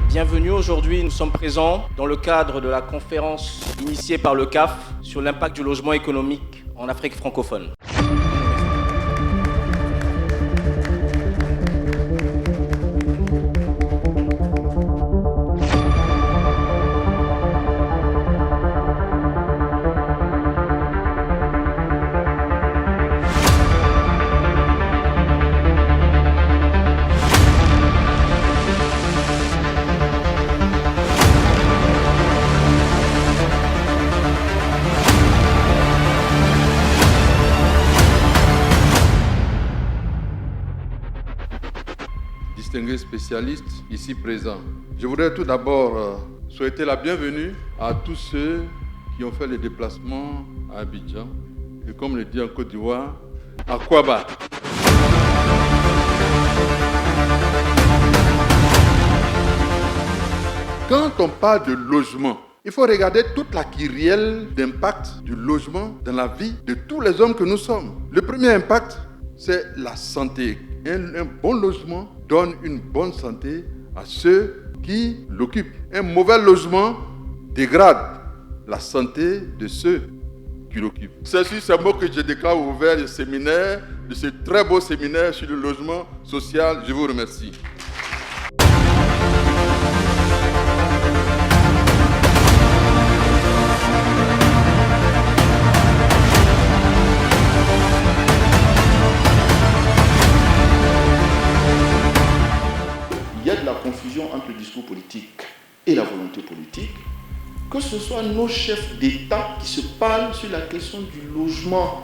Bienvenue, aujourd'hui nous sommes présents dans le cadre de la conférence initiée par le CAF sur l'impact du logement économique en Afrique francophone. Distingués spécialistes ici présents. Je voudrais tout d'abord souhaiter la bienvenue à tous ceux qui ont fait le déplacement à Abidjan et comme le dit en Côte d'Ivoire, à Kwaba. Quand on parle de logement, il faut regarder toute la kyrielle d'impact du logement dans la vie de tous les hommes que nous sommes. Le premier impact, c'est la santé. Un bon logement donne une bonne santé à ceux qui l'occupent. Un mauvais logement dégrade la santé de ceux qui l'occupent. C'est sur ces mots que je déclare ouvert le séminaire, de ce très beau séminaire sur le logement social. Je vous remercie. Il y a de la confusion entre le discours politique et la volonté politique, que ce soit nos chefs d'État qui se parlent sur la question du logement,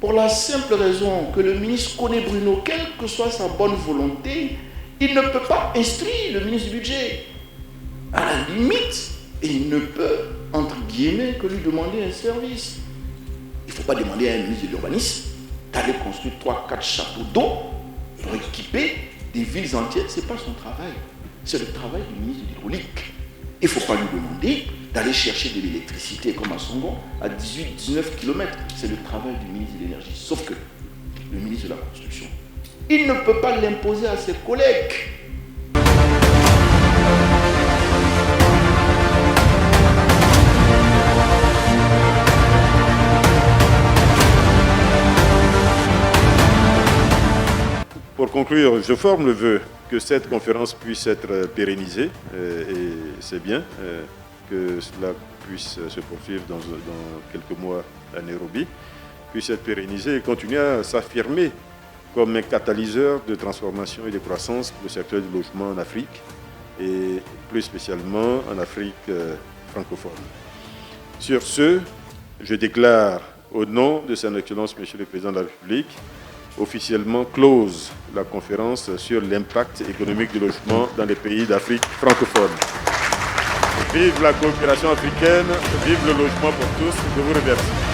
pour la simple raison que le ministre connaît Bruno, quelle que soit sa bonne volonté, il ne peut pas instruire le ministre du budget. À la limite, il ne peut, entre guillemets, que lui demander un service. Il ne faut pas demander à un ministre de l'urbanisme d'aller construire 3-4 châteaux d'eau pour équiper des villes entières. Ce n'est pas son travail. C'est le travail du ministre de l'hydraulique. Il ne faut pas lui demander d'aller chercher de l'électricité comme à Songon à 18-19 km. C'est le travail du ministre de l'énergie. Sauf que le ministre de la construction, il ne peut pas l'imposer à ses collègues. Pour conclure, je forme le vœu que cette conférence puisse être pérennisée et c'est bien que cela puisse se poursuivre dans quelques mois à Nairobi, puisse être pérennisée et continuer à s'affirmer comme un catalyseur de transformation et de croissance pour le secteur du logement en Afrique et plus spécialement en Afrique francophone. Sur ce, je déclare au nom de Son Excellence Monsieur le Président de la République officiellement close la conférence sur l'impact économique du logement dans les pays d'Afrique francophone. Vive la coopération africaine, vive le logement pour tous. Je vous remercie.